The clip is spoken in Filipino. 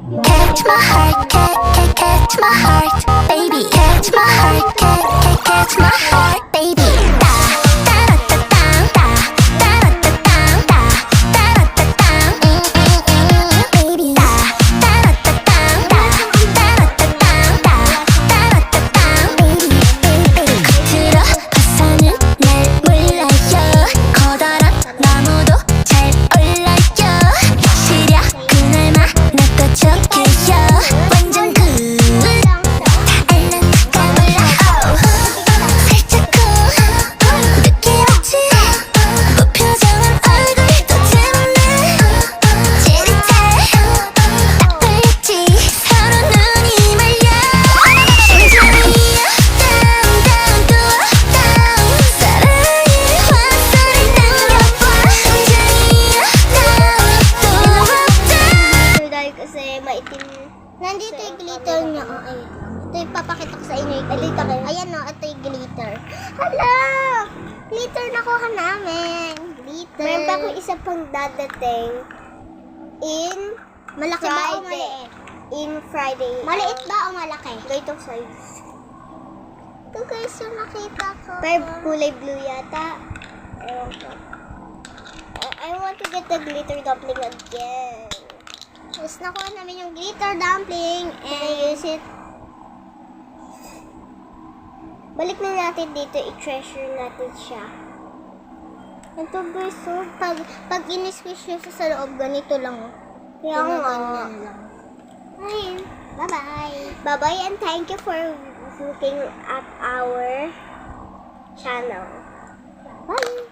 Catch my heart, catch my heart, baby. Catch my heart, catch my heart, baby. Da da da da da da da da da da da da baby. Da da da da da da da da da baby. 겉으로 봐서는 날 몰라요. 커다란 나무도 잘 올라요. 시려 그날만 나도 좋게요. 완전 굿. 다 알는 척 몰라. 살짝 쿵 늦게 왔지. 무표정한 얼굴도 재밌네. 찌릿해 딱 걸렸지. 서로 눈이 말려. 심장이 down down 또 down. 사랑의 화살을 당겨봐. 심장이 down 또 down. Dahil kasi maitim. Nandito yung glitter niya. Oh, ayun. Ito yung papakita ko sa inyo yung glitter. Ayan no, ito yung glitter. Hala! Glitter nakuha namin. Glitter. Meron pa akong isa pang dadating. In malaki ba o maliit? In Friday. Maliit ba o malaki? Ganitong size. Ito guys yung nakita ko. Pero kulay blue yata. Ewan ko. I want to get the glitter dumpling again. Tapos nakuha namin yung glitter dumpling and use it. Balik na natin dito, i-treasure natin siya. Ito guys, so, pag in-squish nyo sa loob, ganito lang. Kaya nga. Ganyan lang. Ayun. Bye-bye. Bye-bye and thank you for looking at our channel. Bye!